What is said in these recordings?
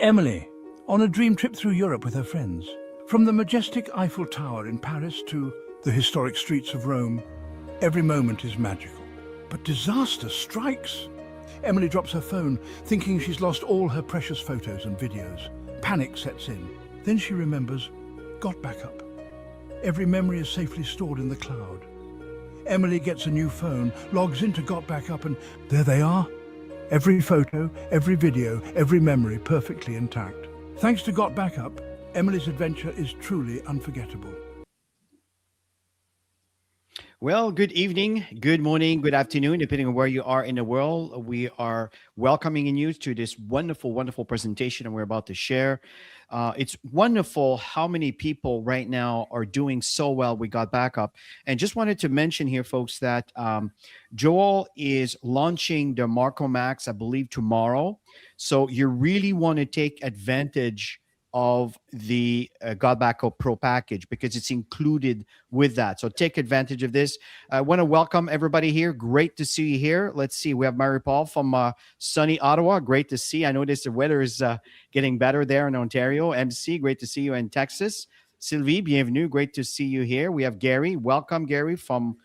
Emily, on a dream trip through Europe with her friends. From the majestic Eiffel Tower in Paris to the historic streets of Rome, every moment is magical. But disaster strikes. Emily drops her phone, thinking she's lost all her precious photos and videos. Panic sets in. Then she remembers GotBackup. Every memory is safely stored in the cloud. Emily gets a new phone, logs into GotBackup, and there they are. Every photo, every video, every memory perfectly intact. Thanks to GotBackup, Emily's adventure is truly unforgettable. Well, good evening, good morning, good afternoon, depending on where you are in the world. We are welcoming you to this wonderful, wonderful presentation that we're about to share. It's wonderful how many people right now are doing so well with GotBackup. And just wanted to mention here, folks, that Joel is launching the Marco Max, I believe, tomorrow. So you really want to take advantage of the GotBackup Pro package because it's included with that. So take advantage of this. I want to welcome everybody here. Great to see you here. Let's see. We have Mary Paul from sunny Ottawa. Great to see. I noticed the weather is getting better there in Ontario. MC, great to see you in Texas. Sylvie, bienvenue. Great to see you here. We have Gary. Welcome, Gary, from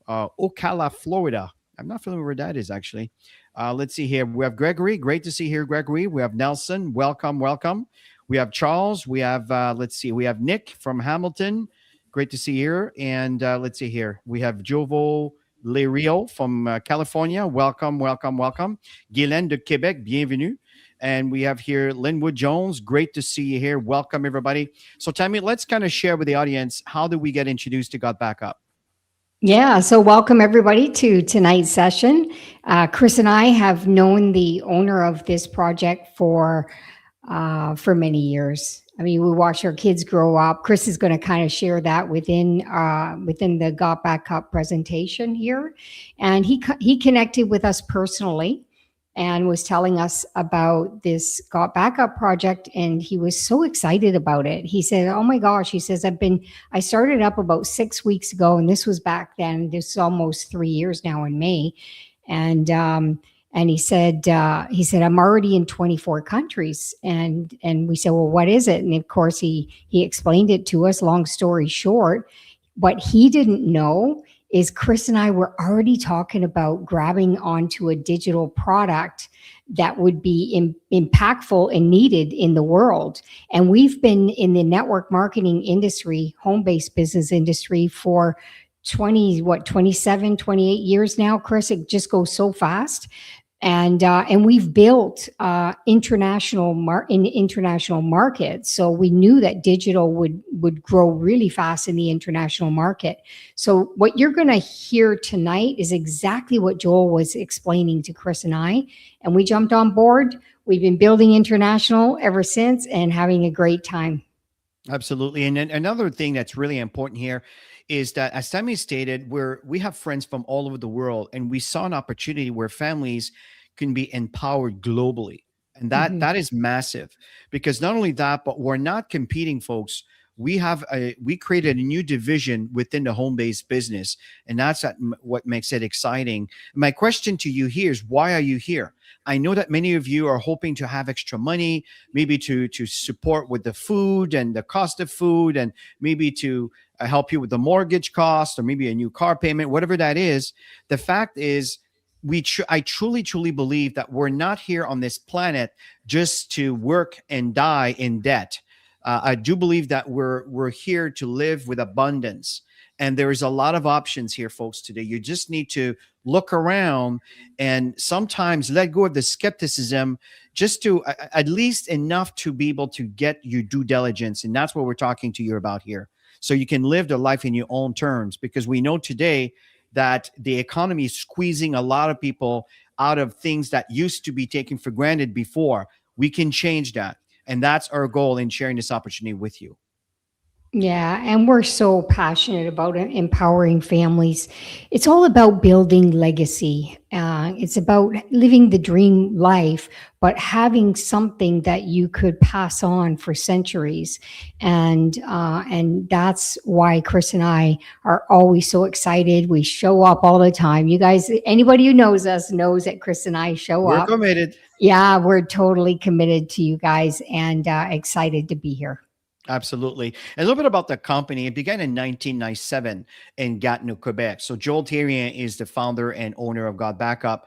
Ocala, Florida. I'm not familiar where that is, actually. Let's see here. We have Gregory. Great to see you here, Gregory. We have Nelson. Welcome, welcome. We have Charles. We have, let's see, we have Nick from Hamilton. Great to see you here. And let's see here. We have Jovo Lerio from California. Welcome, welcome, welcome. Guylaine de Quebec, bienvenue. And we have here Linwood Jones. Great to see you here. Welcome, everybody. So, Tammy, let's kind of share with the audience, how do we get introduced to GotBackup? Yeah, so welcome everybody to tonight's session. Chris and I have known the owner of this project for many years. I mean, we watch our kids grow up. Chris is going to kind of share that within the GotBackup presentation here, and he connected with us personally and was telling us about this GotBackup project, and he was so excited about it. He said, "Oh my gosh," he says, I started up about 6 weeks ago, and this was back then. This is almost 3 years now in May, and he said, I'm already in 24 countries. And we said, well, what is it? And of course, he explained it to us. Long story short, what he didn't know is Chris and I were already talking about grabbing onto a digital product that would be impactful and needed in the world. And we've been in the network marketing industry, home-based business industry for 27, 28 years now, Chris. It just goes so fast. And we've built international markets. So we knew that digital would grow really fast in the international market. So what you're going to hear tonight is exactly what Joel was explaining to Chris and I. And we jumped on board. We've been building international ever since and having a great time. Absolutely. And then another thing that's really important here is that, as Tammy stated, we have friends from all over the world, and we saw an opportunity where families can be empowered globally. And that is massive, because not only that, but we're not competing, folks. We created a new division within the home-based business, and that's what makes it exciting. My question to you here is, why are you here? I know that many of you are hoping to have extra money, maybe to support with the food and the cost of food, and maybe to help you with the mortgage cost, or maybe a new car payment, whatever that is. The fact is, I truly believe that we're not here on this planet just to work and die in debt. I do believe that we're here to live with abundance. And there is a lot of options here, folks, today. You just need to look around and sometimes let go of the skepticism, just to at least enough to be able to get your due diligence. And that's what we're talking to you about here. So you can live the life in your own terms, because we know today that the economy is squeezing a lot of people out of things that used to be taken for granted before. We can change that. And that's our goal in sharing this opportunity with you. Yeah, and we're so passionate about empowering families. It's all about building legacy. It's about living the dream life, but having something that you could pass on for centuries. And that's why Chris and I are always so excited. We show up all the time. You guys, anybody who knows us knows that Chris and I show We're up. committed. Yeah, we're totally committed to you guys and excited to be here. Absolutely. A little bit about the company. It began in 1997 in Gatineau, Quebec. So Joel Thierry is the founder and owner of GotBackup.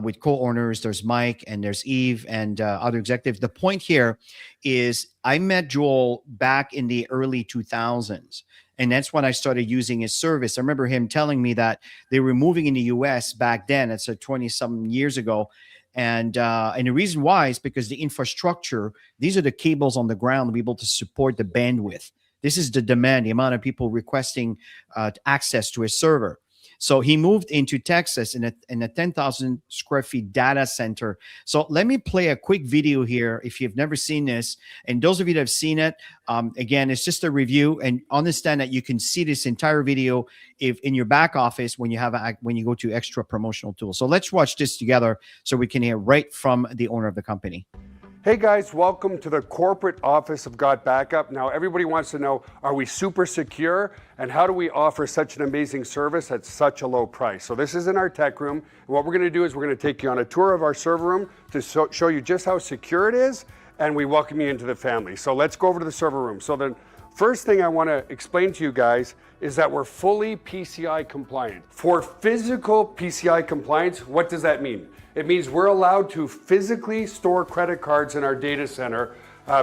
With co-owners, there's Mike and there's Eve and other executives. The point here is I met Joel back in the early 2000s. And that's when I started using his service. I remember him telling me that they were moving in the US back then. It's 20-some years ago. And the reason why is because the infrastructure, these are the cables on the ground to be able to support the bandwidth. This is the demand, the amount of people requesting access to a server. So he moved into Texas in a 10,000 square feet data center. So let me play a quick video here if you've never seen this. And those of you that have seen it, again, it's just a review, and understand that you can see this entire video if in your back office when you go to extra promotional tools. So let's watch this together so we can hear right from the owner of the company. Hey guys, welcome to the corporate office of GotBackup. Now everybody wants to know, are we super secure? And how do we offer such an amazing service at such a low price? So this is in our tech room. And what we're gonna do is we're gonna take you on a tour of our server room to show you just how secure it is, and we welcome you into the family. So let's go over to the server room. So the first thing I wanna explain to you guys is that we're fully PCI compliant. For physical PCI compliance, what does that mean? It means we're allowed to physically store credit cards in our data center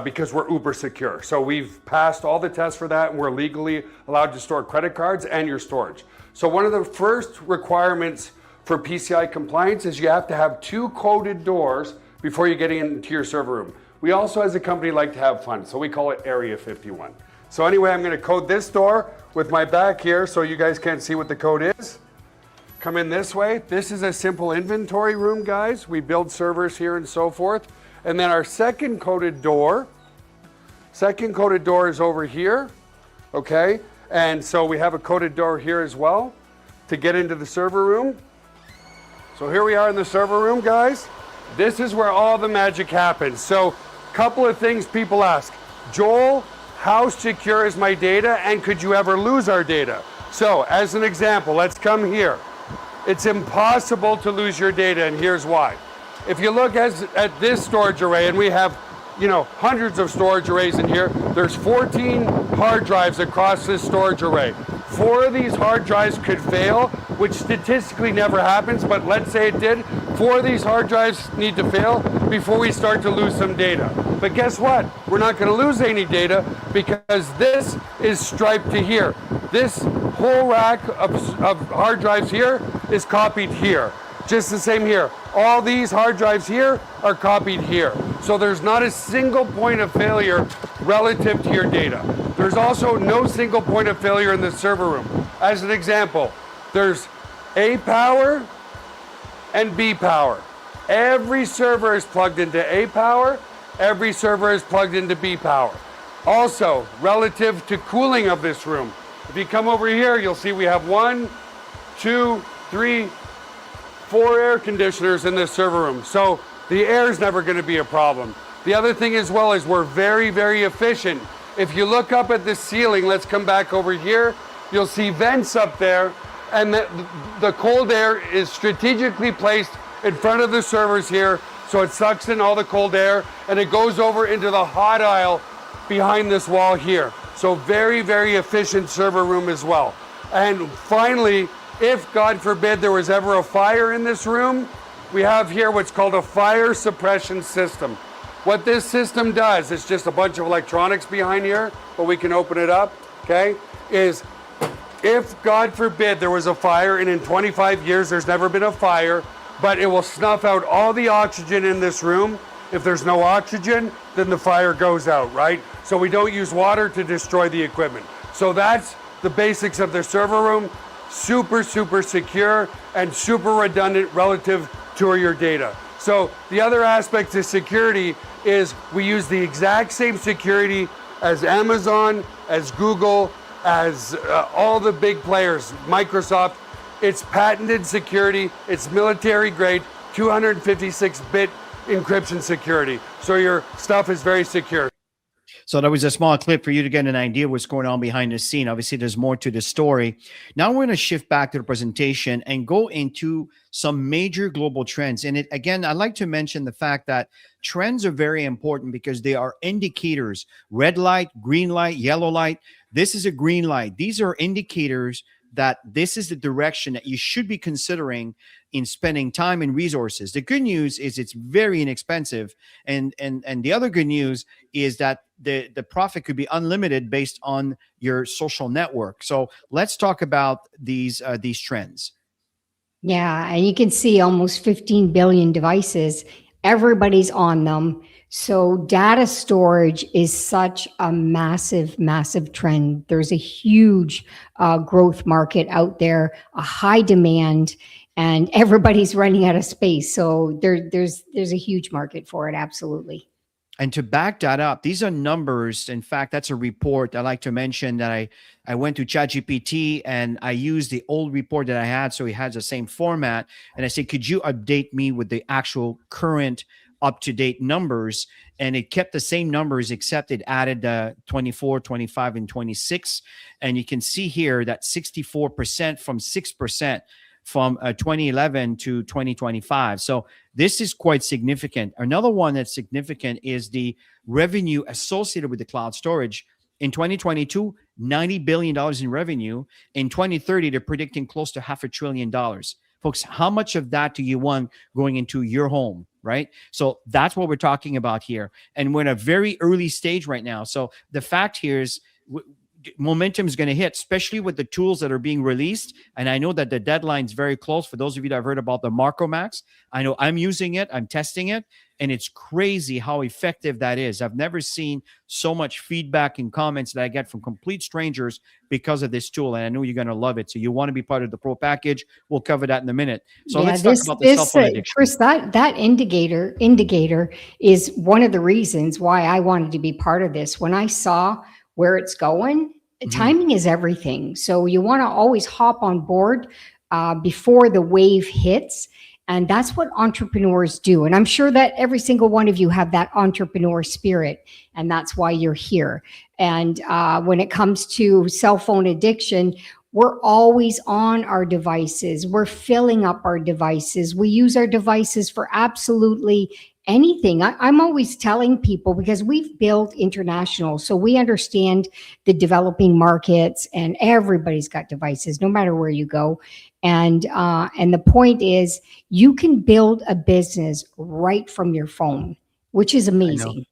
because we're uber secure. So we've passed all the tests for that, and we're legally allowed to store credit cards and your storage. So one of the first requirements for PCI compliance is you have to have 2 coded doors before you get into your server room. We also, as a company, like to have fun, so we call it Area 51. So anyway, I'm gonna code this door with my back here so you guys can't see what the code is. Come in this way. This is a simple inventory room, guys. We build servers here and so forth. And then our second coded door is over here, okay? And so we have a coded door here as well to get into the server room. So here we are in the server room, guys. This is where all the magic happens. So couple of things people ask. Joel, how secure is my data, and could you ever lose our data? So as an example, let's come here. It's impossible to lose your data, and here's why. If you look at this storage array, and we have, hundreds of storage arrays in here, there's 14 hard drives across this storage array. 4 of these hard drives could fail, which statistically never happens, but let's say it did. 4 of these hard drives need to fail before we start to lose some data. But guess what? We're not going to lose any data because this is striped to here. This whole rack of hard drives here is copied here. Just the same here. All these hard drives here are copied here. So there's not a single point of failure relative to your data. There's also no single point of failure in the server room. As an example, there's A power and B power. Every server is plugged into A power. Every server is plugged into B power. Also, relative to cooling of this room, if you come over here, you'll see we have 1, 2, 3, 4 air conditioners in this server room. So the air is never going to be a problem. The other thing as well is we're very, very efficient. If you look up at the ceiling, let's come back over here, you'll see vents up there, and the cold air is strategically placed in front of the servers here, so it sucks in all the cold air, and it goes over into the hot aisle behind this wall here. So very, very efficient server room as well. And finally, if God forbid there was ever a fire in this room, we have here what's called a fire suppression system. What this system does, it's just a bunch of electronics behind here, but we can open it up, okay, is if God forbid there was a fire, and in 25 years there's never been a fire, but it will snuff out all the oxygen in this room. If there's no oxygen, then the fire goes out, right? So we don't use water to destroy the equipment. So that's the basics of the server room. Super, super secure and super redundant relative to your data. So the other aspect of security is we use the exact same security as Amazon, as Google, as all the big players, Microsoft. It's patented security. It's military grade, 256-bit encryption security. So your stuff is very secure. So that was a small clip for you to get an idea what's going on behind the scene. Obviously, there's more to the story. Now we're going to shift back to the presentation and go into some major global trends. And it, again, I'd like to mention the fact that trends are very important because they are indicators. Red light, green light, yellow light. This is a green light. These are indicators that this is the direction that you should be considering in spending time and resources. The good news is it's very inexpensive. And the other good news is that the profit could be unlimited based on your social network. So let's talk about these trends. Yeah, and you can see almost 15 billion devices. Everybody's on them. So data storage is such a massive, massive trend. There's a huge growth market out there, a high demand, and everybody's running out of space. So there's a huge market for it. Absolutely. And to back that up, these are numbers. In fact, that's a report. I like to mention that I went to ChatGPT and I used the old report that I had, so it has the same format. And I said, could you update me with the actual current up-to-date numbers? And it kept the same numbers, except it added 24, 25, and 26. And you can see here that 64% from 6% from 2011 to 2025. So this is quite significant. Another one that's significant is the revenue associated with the cloud storage. In 2022, $90 billion in revenue. In 2030, they're predicting close to $500 billion. Folks, how much of that do you want going into your home, right? So that's what we're talking about here. And we're in a very early stage right now. So the fact here is momentum is going to hit, especially with the tools that are being released. And I know that the deadline is very close. For those of you that have heard about the Marco Max, I know I'm using it, I'm testing it, and it's crazy how effective that is. I've never seen so much feedback and comments that I get from complete strangers because of this tool. And I know you're going to love it. So you want to be part of the pro package. We'll cover that in a minute. So let's talk about the cell phone addiction. Chris, that indicator is one of the reasons why I wanted to be part of this. When I saw where it's going, timing is everything. So you want to always hop on board before the wave hits. And that's what entrepreneurs do. And I'm sure that every single one of you have that entrepreneur spirit, and that's why you're here. And when it comes to cell phone addiction, we're always on our devices. We're filling up our devices. We use our devices for absolutely anything. I'm always telling people, because we've built international, so we understand the developing markets, and everybody's got devices, no matter where you go. And the point is, you can build a business right from your phone, which is amazing.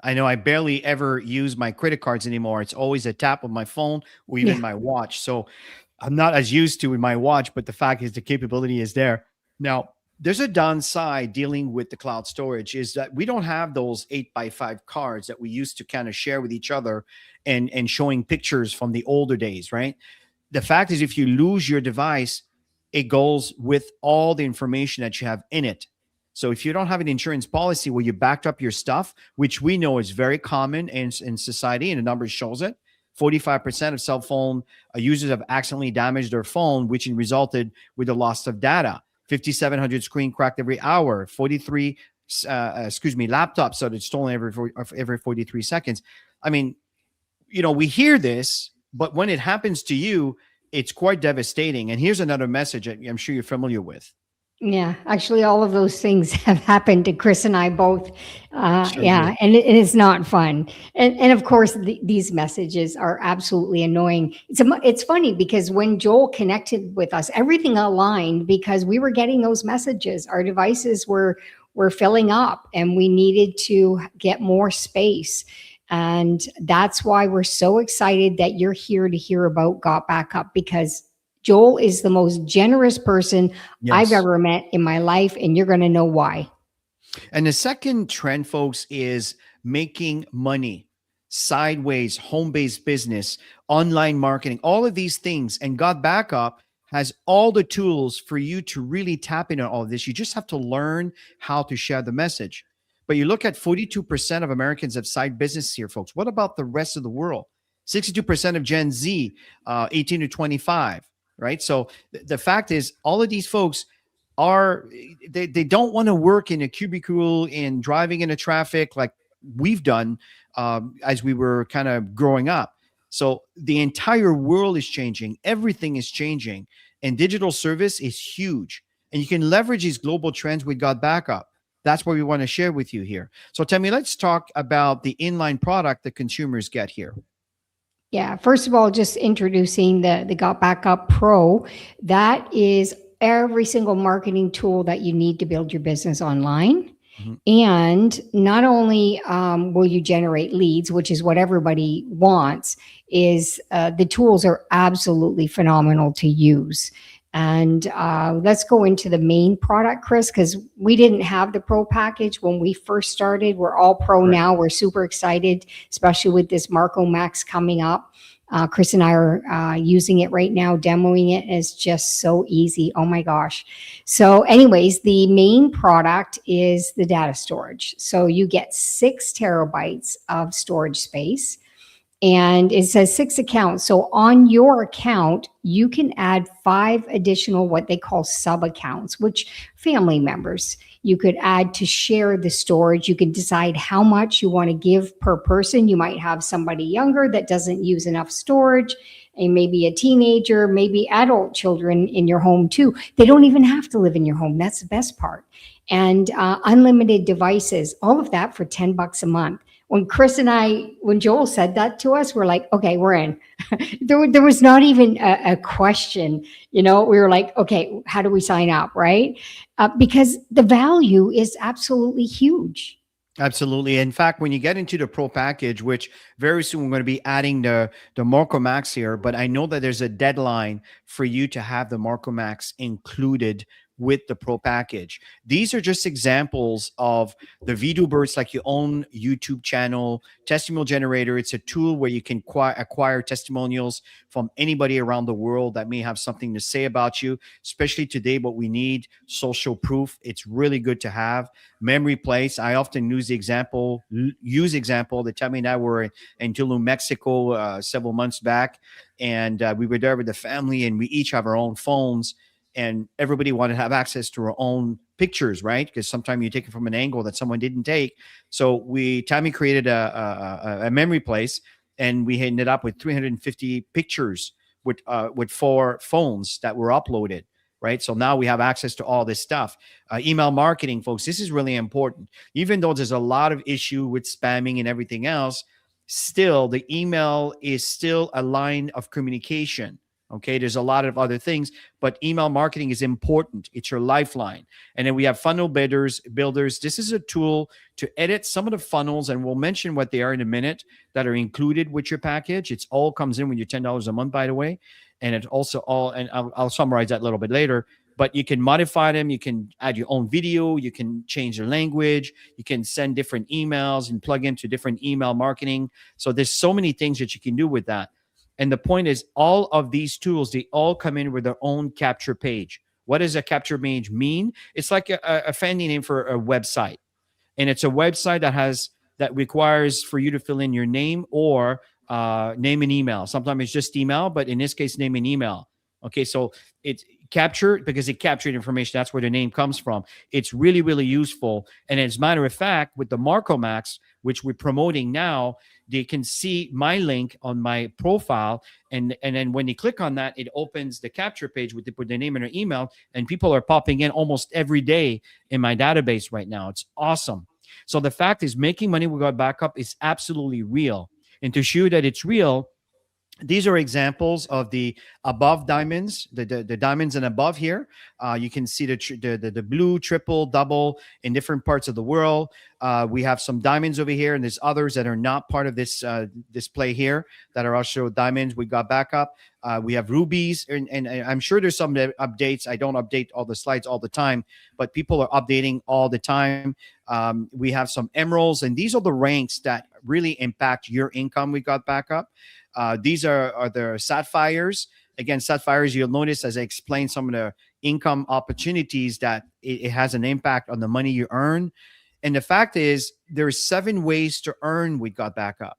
I know I barely ever use my credit cards anymore. It's always a tap of my phone or even my watch. So I'm not as used to with my watch, but the fact is the capability is there. Now, there's a downside dealing with the cloud storage is that we don't have those 8x5 cards that we used to kind of share with each other and showing pictures from the older days, right? The fact is, if you lose your device, it goes with all the information that you have in it. So if you don't have an insurance policy where you backed up your stuff, which we know is very common in society, and the numbers shows it, 45% of cell phone users have accidentally damaged their phone, which resulted with the loss of data. 5,700 screen cracked every hour, 43, laptops that it's stolen every 43 seconds. I mean, we hear this, but when it happens to you, it's quite devastating. And here's another message that I'm sure you're familiar with. Yeah, actually, all of those things have happened to Chris and I both. Sure. And it is not fun. And of course, these messages are absolutely annoying. It's funny because when Joel connected with us, everything aligned because we were getting those messages. Our devices were filling up, and we needed to get more space. And that's why we're so excited that you're here to hear about GotBackup, because Joel is the most generous person I've ever met in my life, and you're going to know why. And the second trend, folks, is making money, sideways, home-based business, online marketing, all of these things. And GotBackup has all the tools for you to really tap into all of this. You just have to learn how to share the message. But you look at 42% of Americans have side business here, folks. What about the rest of the world? 62% of Gen Z, 18 to 25, right? So the fact is, all of these folks are, they don't want to work in a cubicle and driving into traffic like we've done as we were kind of growing up. So the entire world is changing. Everything is changing. And digital service is huge. And you can leverage these global trends with GotBackup. That's what we want to share with you here. So Tammy, let's talk about the inline product that consumers get here. Yeah, first of all, just introducing the GotBackup Pro. That is every single marketing tool that you need to build your business online. Mhm. And not only will you generate leads, which is what everybody wants, is the tools are absolutely phenomenal to use. And let's go into the main product, Chris, because we didn't have the Pro package when we first started. We're all Pro Right. now. We're super excited, especially with this Marco Max coming up. Chris and I are using it right now, demoing it. It's just so easy. Oh my gosh. So anyways, the main product is the data storage. So you get 6 terabytes of storage space. And it says 6 accounts. So on your account, you can add 5 additional what they call sub accounts, which family members you could add to share the storage. You can decide how much you want to give per person. You might have somebody younger that doesn't use enough storage, and maybe a teenager, maybe adult children in your home too. They don't even have to live in your home. That's the best part. And unlimited devices, all of that for $10 a month. When Chris and I, when Joel said that to us, we're like, okay, we're in. There was not even a question. We were like, okay, how do we sign up, right? Because the value is absolutely huge. Absolutely. In fact, when you get into the Pro package, which very soon we're going to be adding the Marco Max here, but I know that there's a deadline for you to have the Marco Max included with the Pro package. These are just examples of the video bursts, like your own YouTube channel, testimonial generator. It's a tool where you can acquire testimonials from anybody around the world that may have something to say about you, especially today, what we need, social proof. It's really good to have. Memory place. I often use example that Tammy and I were in Tulum, Mexico several months back. And we were there with the family, and we each have our own phones. And everybody wanted to have access to our own pictures, right? Because sometimes you take it from an angle that someone didn't take. So Tammy created a memory place, and we ended up with 350 pictures with 4 phones that were uploaded, right? So now we have access to all this stuff. Email marketing, folks, this is really important. Even though there's a lot of issue with spamming and everything else, still the email is still a line of communication. Okay, there's a lot of other things, but email marketing is important. It's your lifeline. And then we have funnel builders. This is a tool to edit some of the funnels, and we'll mention what they are in a minute, that are included with your package. It's all comes in with your $10 a month, by the way. And it's also all, and I'll summarize that a little bit later, but you can modify them. You can add your own video. You can change the language. You can send different emails and plug into different email marketing. So there's so many things that you can do with that. And the point is, all of these tools, they all come in with their own capture page. What does a capture page mean? It's like a fancy name for a website. And it's a website that requires for you to fill in your name or name and email. Sometimes it's just email, but in this case, name and email. Okay, so it's captured because it captured information. That's where the name comes from. It's really, really useful. And as a matter of fact, with the Marco Max, which we're promoting now, they can see my link on my profile. And then when they click on that, it opens the capture page with their name and their email. And people are popping in almost every day in my database right now. It's awesome. So the fact is, making money with GotBackup is absolutely real. And to show that it's real, these are examples of the above diamonds, the diamonds and above here. You can see the blue, triple, double in different parts of the world. We have some diamonds over here, and there's others that are not part of this display here that are also diamonds. We got backup. We have rubies, and I'm sure there's some updates. I don't update all the slides all the time, but people are updating all the time. We have some emeralds, and these are the ranks that really impact your income. We got backup. These are the sapphires. Again, sapphires, you'll notice as I explain some of the income opportunities that it has an impact on the money you earn. And the fact is, there's 7 ways to earn with GotBackup.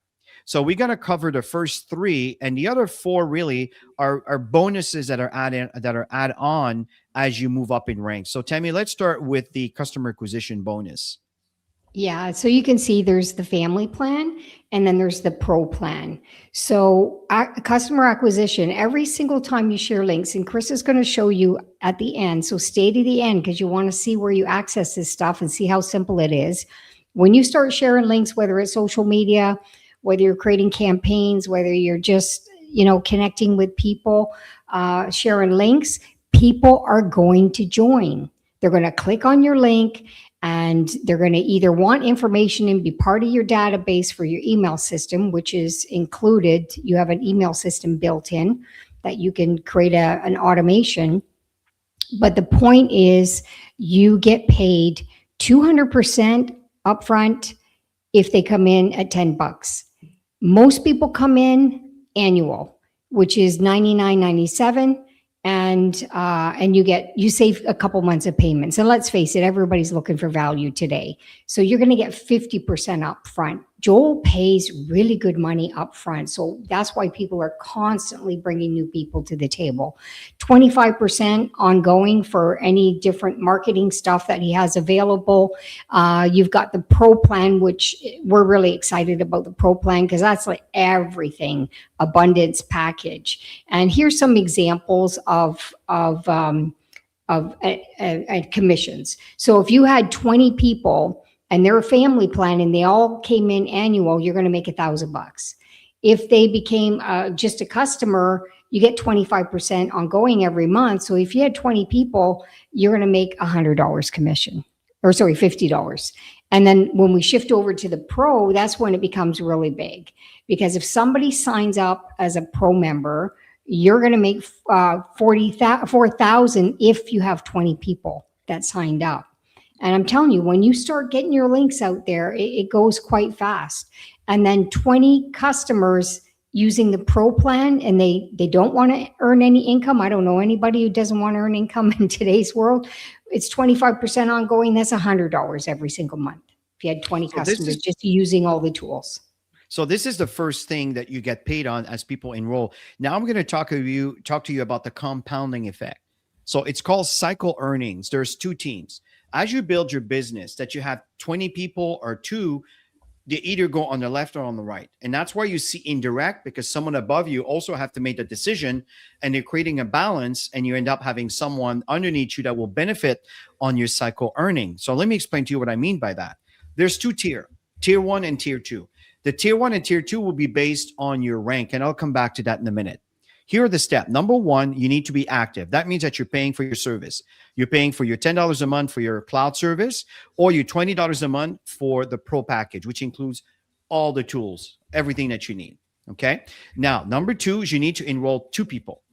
So we're going to cover the first 3, and the other 4 really are bonuses that are add on as you move up in rank. So Tammy, let's start with the customer acquisition bonus. Yeah, so you can see there's the family plan and then there's the pro plan. So customer acquisition, every single time you share links, and Chris is going to show you at the end. So stay to the end because you want to see where you access this stuff and see how simple it is. When you start sharing links, whether it's social media, whether you're creating campaigns, whether you're just, connecting with people, sharing links, people are going to join. They're going to click on your link, and they're going to either want information and be part of your database for your email system, which is included. You have an email system built in that you can create an automation. But the point is you get paid 200% upfront if they come in at $10. Most people come in annual, which is $99.97. And you save a couple months of payments. And let's face it, everybody's looking for value today. So you're going to get 50% up front. Joel pays really good money up front. So that's why people are constantly bringing new people to the table. 25% ongoing for any different marketing stuff that he has available. You've got the pro plan, which we're really excited about the pro plan because that's like everything abundance package. And here's some examples of commissions. So if you had 20 people and they're a family plan and they all came in annual, you're going to make $1,000. If they became just a customer, you get 25% ongoing every month. So if you had 20 people, you're going to make $100 commission, or sorry, $50. And then when we shift over to the pro, that's when it becomes really big. Because if somebody signs up as a pro member, you're going to make $4,000 if you have 20 people that signed up. And I'm telling you, when you start getting your links out there, it goes quite fast. And then 20 customers using the pro plan, and they don't want to earn any income. I don't know anybody who doesn't want to earn income in today's world. It's 25% ongoing. That's $100 every single month. If you had 20 customers just using all the tools. So this is the first thing that you get paid on as people enroll. Now I'm going to talk to you about the compounding effect. So it's called cycle earnings. There's 2 teams. As you build your business, that you have 20 people or 2, they either go on the left or on the right. And that's why you see indirect, because someone above you also have to make the decision, and they're creating a balance, and you end up having someone underneath you that will benefit on your cycle earning. So let me explain to you what I mean by that. There's 2 tier 1 and tier 2. The tier 1 and tier 2 will be based on your rank, and I'll come back to that in a minute. Here are the steps. Number 1, you need to be active. That means that you're paying for your service. You're paying for your $10 a month for your cloud service, or your $20 a month for the pro package, which includes all the tools, everything that you need. Okay. Now, number 2 is you need to enroll 2 people.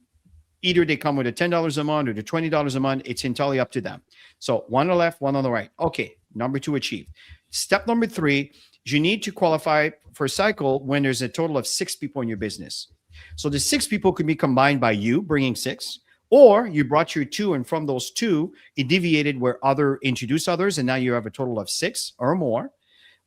Either they come with the $10 a month or the $20 a month. It's entirely up to them. So 1 on the left, 1 on the right. Okay. Number 2 achieved. Step number 3, you need to qualify for a cycle when there's a total of 6 people in your business. So the 6 people could be combined by you bringing 6, or you brought your 2, and from those 2, it deviated where other introduced others, and now you have a total of 6 or more.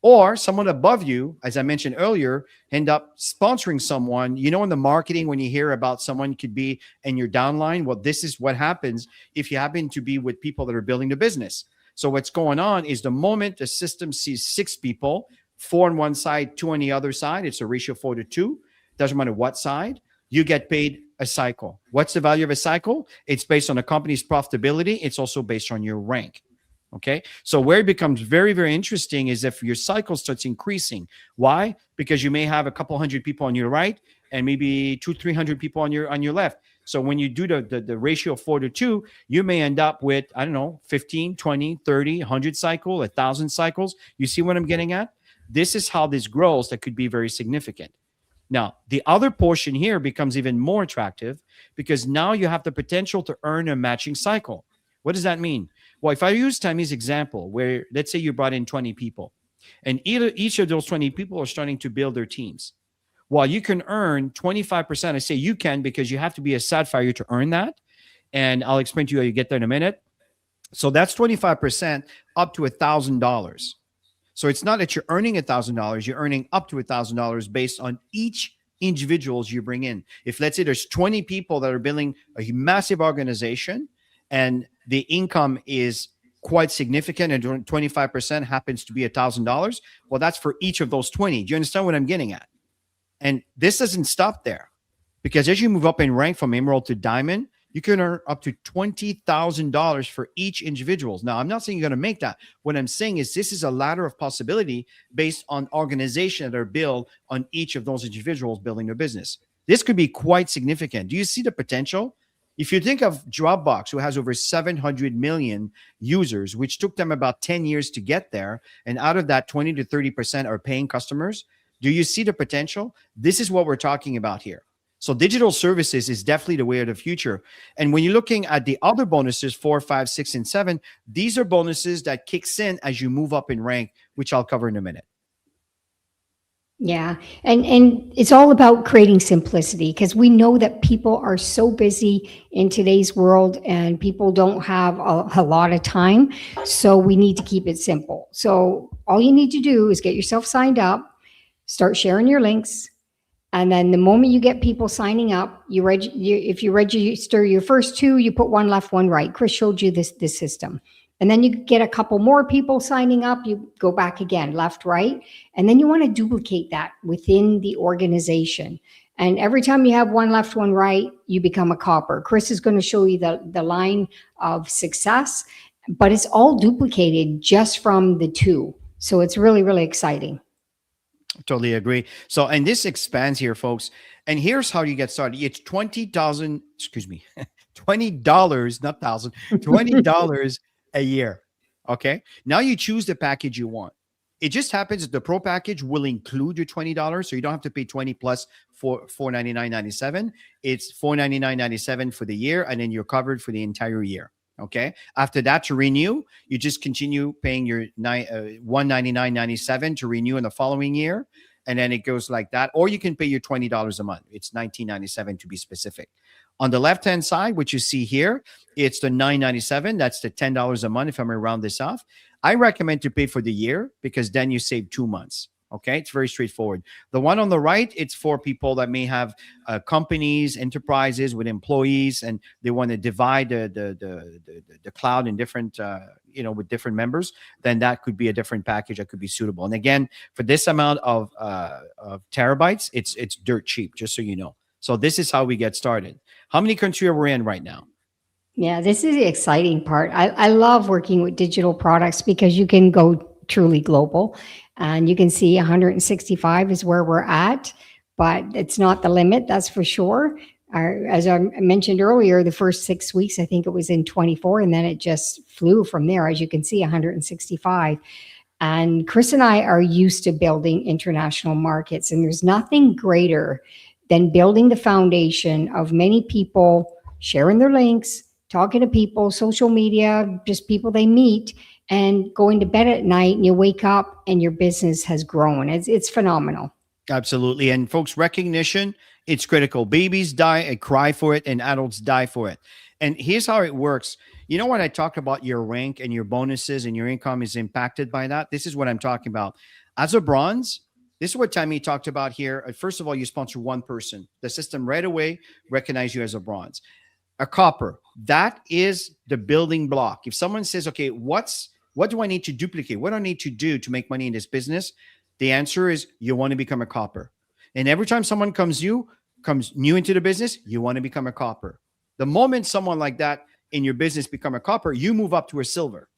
Or someone above you, as I mentioned earlier, end up sponsoring someone. You know, in the marketing, when you hear about someone could be in your downline, well, this is what happens if you happen to be with people that are building the business. So what's going on is the moment the system sees 6 people, 4 on one side, 2 on the other side, it's a ratio 4-2. Doesn't matter what side, you get paid a cycle. What's the value of a cycle? It's based on a company's profitability. It's also based on your rank. Okay. So where it becomes very, very interesting is if your cycle starts increasing. Why? Because you may have a couple hundred people on your right and maybe 200-300 people on your left. So when you do the ratio of 4-2, you may end up with, I don't know, 15, 20, 30, 100 cycle, 1,000 cycles. You see what I'm getting at? This is how this grows. That could be very significant. Now, the other portion here becomes even more attractive because now you have the potential to earn a matching cycle. What does that mean? Well, if I use Tammy's example, where let's say you brought in 20 people, and each of those 20 people are starting to build their teams. Well, you can earn 25%. I say you can because you have to be a Sapphire to earn that. And I'll explain to you how you get there in a minute. So that's 25% up to $1,000. So it's not that you're earning $1,000, you're earning up to $1,000 based on each individuals you bring in. If let's say there's 20 people that are building a massive organization and the income is quite significant and 25% happens to be $1,000, well, that's for each of those 20. Do you understand what I'm getting at? And this doesn't stop there, because as you move up in rank from emerald to diamond, you can earn up to $20,000 for each individual. Now, I'm not saying you're going to make that. What I'm saying is this is a ladder of possibility based on organization that are built on each of those individuals building their business. This could be quite significant. Do you see the potential? If you think of Dropbox, who has over 700 million users, which took them about 10 years to get there, and out of that, 20 to 30% are paying customers, do you see the potential? This is what we're talking about here. So digital services is definitely the way of the future. And when you're looking at the other bonuses, 4, 5, 6, and 7, these are bonuses that kicks in as you move up in rank, which I'll cover in a minute. Yeah. And it's all about creating simplicity, because we know that people are so busy in today's world and people don't have a lot of time. So we need to keep it simple. So all you need to do is get yourself signed up, start sharing your links. And then the moment you get people signing up, if you register your first 2, you put one left, one right. Chris showed you this system. And then you get a couple more people signing up, you go back again, left, right. And then you want to duplicate that within the organization. And every time you have one left, one right, you become a copper. Chris is going to show you the line of success, but it's all duplicated just from the 2. So it's really, really exciting. Totally agree. So, and this expands here, folks. And here's how you get started. It's $20,000, $20, not thousand, $20 a year. Okay. Now you choose the package you want. It just happens that the pro package will include your $20. So you don't have to pay 20 plus for $499.97. It's $499.97 for the year. And then you're covered for the entire year. Okay. After that, to renew, you just continue paying your $199.97 to renew in the following year. And then it goes like that. Or you can pay your $20 a month. It's $19.97 to be specific. On the left-hand side, which you see here, it's the $9.97. That's the $10 a month if I'm going to round this off. I recommend to pay for the year because then you save 2 months. Okay, it's very straightforward. The one on the right, it's for people that may have companies, enterprises with employees, and they want to divide the cloud in different, with different members. Then that could be a different package that could be suitable. And again, for this amount of terabytes, it's dirt cheap, just so you know. So this is how we get started. How many countries are we in right now? Yeah, this is the exciting part. I love working with digital products because you can go truly global. And you can see 165 is where we're at, but it's not the limit, that's for sure. As I mentioned earlier, the first 6 weeks, I think it was in 24, and then it just flew from there. As you can see, 165. And Chris and I are used to building international markets, and there's nothing greater than building the foundation of many people sharing their links, talking to people, social media, just people they meet, and going to bed at night and you wake up and your business has grown. It's phenomenal. Absolutely. And folks, recognition, it's critical. Babies die and cry for it, and adults die for it. And here's how it works. You know, when I talk about your rank and your bonuses and your income is impacted by that, this is what I'm talking about. As a bronze, this is what Tammy talked about here. First of all, you sponsor one person. The system right away recognizes you as a bronze. A copper, that is the building block. If someone says, okay, what do I need to duplicate? What do I need to do to make money in this business? The answer is you want to become a copper. And every time someone comes new into the business, you want to become a copper. The moment someone like that in your business become a copper, you move up to a silver.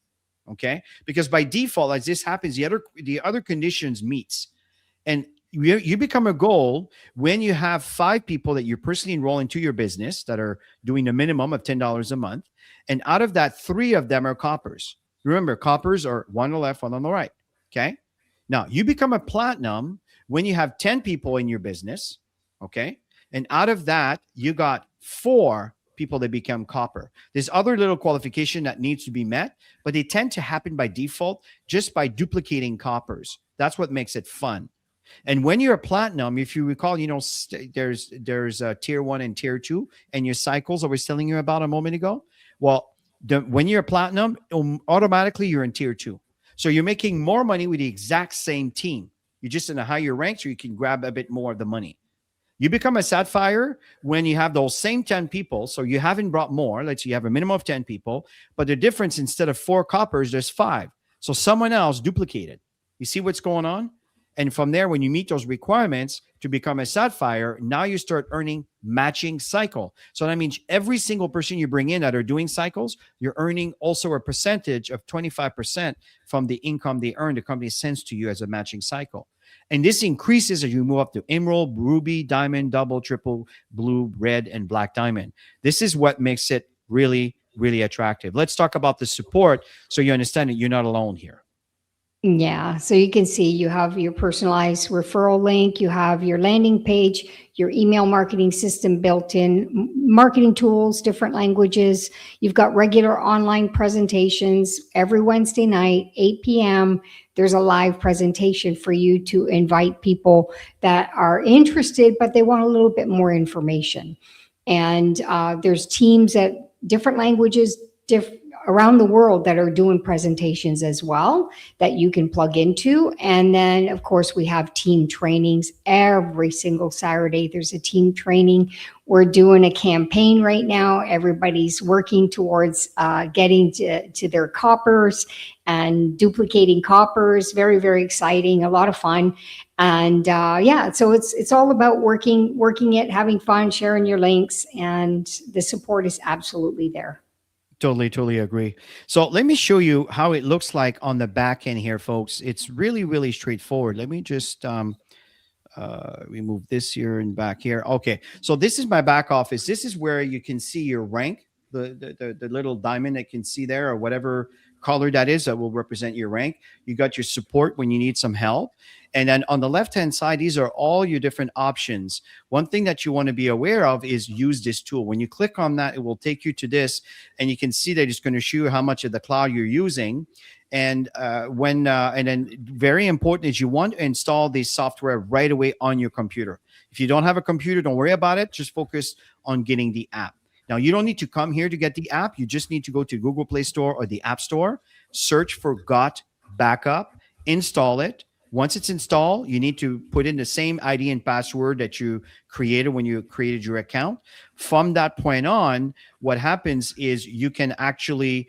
Okay? Because by default, as this happens, the other conditions meets. And you become a gold when you have 5 people that you personally enroll into your business that are doing a minimum of $10 a month. And out of that, 3 of them are coppers. Remember, coppers are one on the left, one on the right. Okay. Now you become a platinum when you have 10 people in your business. Okay. And out of that, you got 4 people that become copper. There's other little qualification that needs to be met, but they tend to happen by default just by duplicating coppers. That's what makes it fun. And when you're a platinum, if you recall, there's a tier 1 and tier 2, and your cycles I was telling you about a moment ago. Well, when you're a platinum, automatically you're in tier 2. So you're making more money with the exact same team. You're just in a higher rank, so you can grab a bit more of the money. You become a sapphire when you have those same 10 people. So you haven't brought more. Let's say you have a minimum of 10 people, but the difference, instead of 4 coppers, there's 5. So someone else duplicated. You see what's going on? And from there, when you meet those requirements to become a sapphire, now you start earning matching cycle. So that means every single person you bring in that are doing cycles, you're earning also a percentage of 25% from the income they earn. The company sends to you as a matching cycle. And this increases as you move up to emerald, ruby, diamond, double, triple, blue, red, and black diamond. This is what makes it really, really attractive. Let's talk about the support so you understand that you're not alone here. Yeah, so you can see you have your personalized referral link, you have your landing page, your email marketing system built in, marketing tools, different languages. You've got regular online presentations every Wednesday night, 8 p.m. There's a live presentation for you to invite people that are interested, but they want a little bit more information. And there's teams at different languages, around the world that are doing presentations as well that you can plug into. And then, of course, we have team trainings every single Saturday. There's a team training. We're doing a campaign right now. Everybody's working towards getting to their coppers and duplicating coppers. Very, very exciting. A lot of fun. And yeah, so it's all about working it, having fun, sharing your links, and the support is absolutely there. Totally agree. So let me show you how it looks like on the back end here, folks. It's really, really straightforward. Let me just remove this here and back here. Okay, so this is my back office. This is where you can see your rank, the little diamond that you can see there, or whatever color that is that will represent your rank. You got your support when you need some help. And then on the left-hand side, these are all your different options. One thing that you want to be aware of is use this tool. When you click on that, it will take you to this, and you can see that it's going to show you how much of the cloud you're using. And and then very important is you want to install this software right away on your computer. If you don't have a computer, don't worry about it. Just focus on getting the app. Now, you don't need to come here to get the app. You just need to go to Google Play Store or the App Store, search for GotBackup, install it. Once it's installed, you need to put in the same ID and password that you created when you created your account. From that point on, what happens is you can actually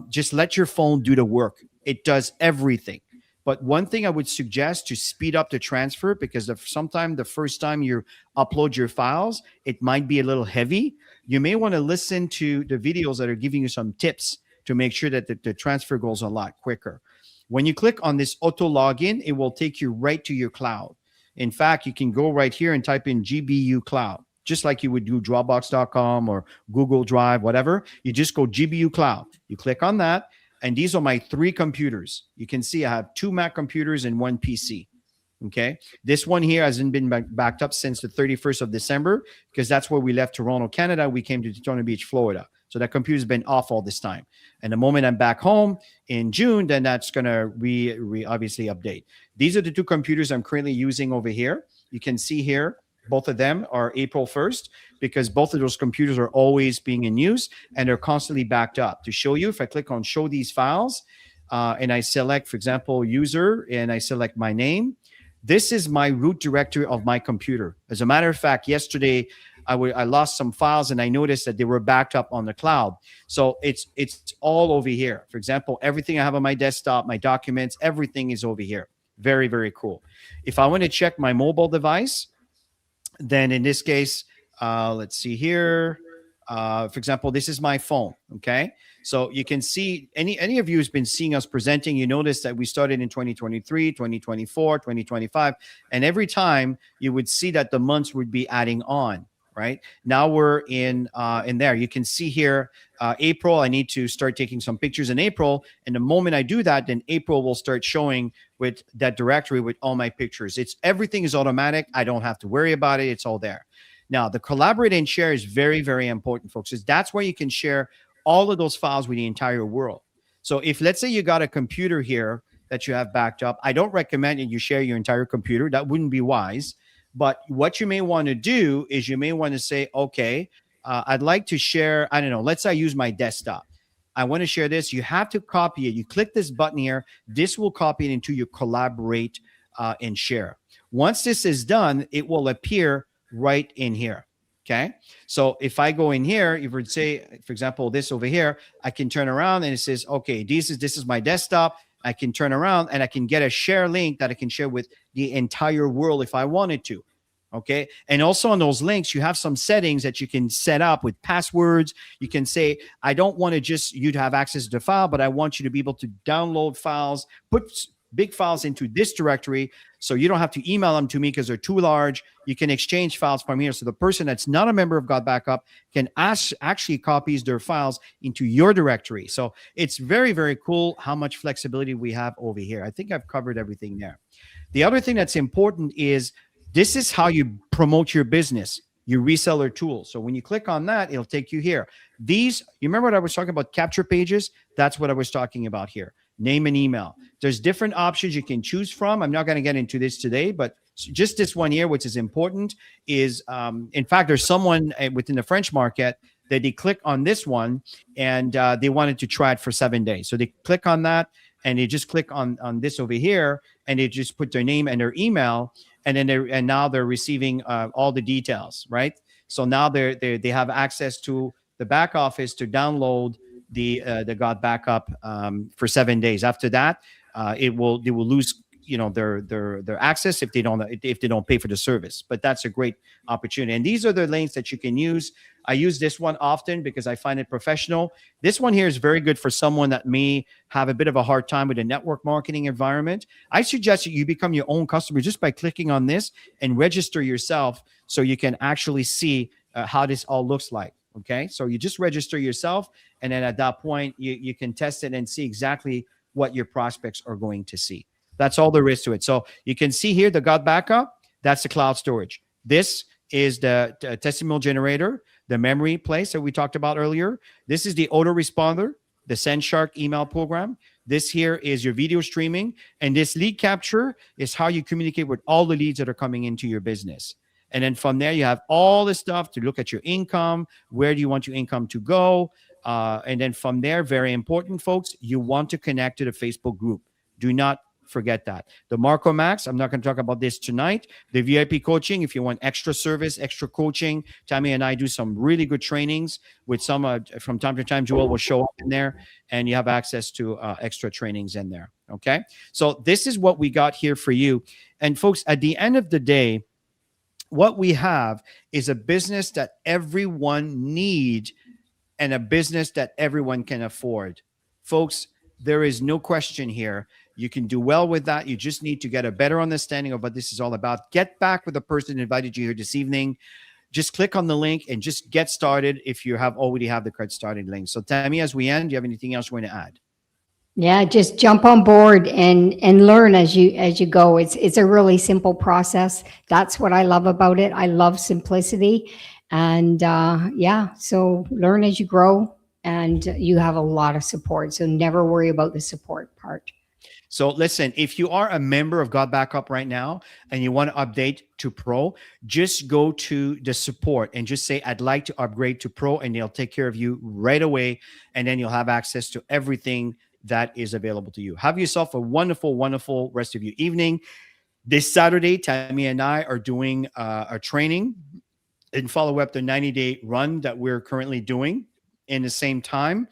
just let your phone do the work. It does everything. But one thing I would suggest to speed up the transfer, because sometimes the first time you upload your files, it might be a little heavy. You may want to listen to the videos that are giving you some tips to make sure that the transfer goes a lot quicker. When you click on this auto login, it will take you right to your cloud. In fact, you can go right here and type in GBU Cloud, just like you would do Dropbox.com or Google Drive, whatever. You just go GBU Cloud. You click on that, and these are my 3 computers. You can see I have 2 Mac computers and 1 PC. Okay. This one here hasn't been backed up since the 31st of December, because that's where we left Toronto, Canada. We came to Daytona Beach, Florida. So that computer's been off all this time. And the moment I'm back home in June, then that's going to obviously update. These are the 2 computers I'm currently using over here. You can see here, both of them are April 1st, because both of those computers are always being in use and they're constantly backed up. To show you, if I click on show these files and I select, for example, user, and I select my name, this is my root directory of my computer. As a matter of fact, yesterday, I lost some files and I noticed that they were backed up on the cloud. So it's all over here. For example, everything I have on my desktop, my documents, everything is over here. Very, very cool. If I want to check my mobile device, then in this case, let's see here. For example, this is my phone. Okay. So you can see any of you who's been seeing us presenting, you notice that we started in 2023, 2024, 2025. And every time you would see that the months would be adding on. Right now we're in there. You can see here, April. I need to start taking some pictures in April, and the moment I do that, then April will start showing with that directory with all my pictures. Everything is automatic. I don't have to worry about it. It's all there. Now the collaborate and share is very, very important, folks. That's where you can share all of those files with the entire world. So if, let's say, you got a computer here that you have backed up, I don't recommend that you share your entire computer. That wouldn't be wise. But what you may want to do is you may want to say, okay, I'd like to share, I don't know, let's say I use my desktop. I want to share this. You have to copy it. You click this button here. This will copy it into your collaborate and share. Once this is done, it will appear right in here. Okay. So if I go in here, you would say, for example, this over here, I can turn around and it says, okay, this is my desktop. I can turn around and I can get a share link that I can share with the entire world if I wanted to. Okay. And also on those links, you have some settings that you can set up with passwords. You can say, I don't want to just you to have access to the file, but I want you to be able to download files, put big files into this directory. So you don't have to email them to me because they're too large. You can exchange files from here. So the person that's not a member of GotBackup can actually copies their files into your directory. So it's very, very cool how much flexibility we have over here. I think I've covered everything there. The other thing that's important is this is how you promote your business, your reseller tool. So when you click on that, it'll take you here. These, you remember what I was talking about, capture pages? That's what I was talking about here. Name and email. There's different options you can choose from. I'm not going to get into this today, but just this one here, which is important, is, in fact, there's someone within the French market that they click on this one and they wanted to try it for 7 days. So they click on that and they just click on this over here and they just put their name and their email. And then now they're receiving all the details, right? So now they have access to the back office to download the GotBackup for 7 days. After that, they will lose their access if they don't pay for the service. But that's a great opportunity. And these are the links that you can use. I use this one often because I find it professional. This one here is very good for someone that may have a bit of a hard time with a network marketing environment. I suggest that you become your own customer just by clicking on this and register yourself so you can actually see how this all looks like. Okay, so you just register yourself, and then at that point, you can test it and see exactly what your prospects are going to see. That's all there is to it. So you can see here the GotBackup, that's the cloud storage. This is the testimonial generator, the memory place that we talked about earlier. This is the autoresponder, the SendShark email program. This here is your video streaming. And this lead capture is how you communicate with all the leads that are coming into your business. And then from there, you have all the stuff to look at your income. Where do you want your income to go? And then from there, very important, folks, you want to connect to the Facebook group. Do not forget that. The Marco Max, I'm not going to talk about this tonight. The VIP coaching, if you want extra service, extra coaching, Tammy and I do some really good trainings with some, from time to time, Joel will show up in there and you have access to extra trainings in there. Okay. So this is what we got here for you. And folks, at the end of the day, what we have is a business that everyone needs and a business that everyone can afford. Folks, there is no question here. You can do well with that. You just need to get a better understanding of what this is all about. Get back with the person who invited you here this evening. Just click on the link and just get started if you already have the Get Started link. So Tammy, as we end, do you have anything else you want to add? Yeah, just jump on board and learn as you go. It's a really simple process. That's what I love about it. I love simplicity, and yeah. So learn as you grow, and you have a lot of support. So never worry about the support part. So listen, if you are a member of GotBackup right now and you want to update to Pro, just go to the support and just say, I'd like to upgrade to Pro, and they'll take care of you right away. And then you'll have access to everything that is available to you. Have yourself a wonderful, wonderful rest of your evening. This Saturday, Tammy and I are doing a training and follow up the 90-day run that we're currently doing in the same time.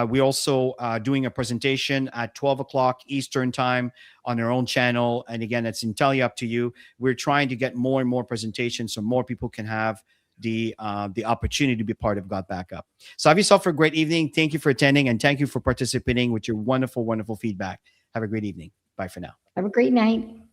We also doing a presentation at 12 o'clock Eastern time on our own channel. And again, it's entirely up to you. We're trying to get more and more presentations so more people can have the opportunity to be part of GotBackup. So have yourself a great evening. Thank you for attending, and thank you for participating with your wonderful, wonderful feedback. Have a great evening. Bye for now. Have a great night.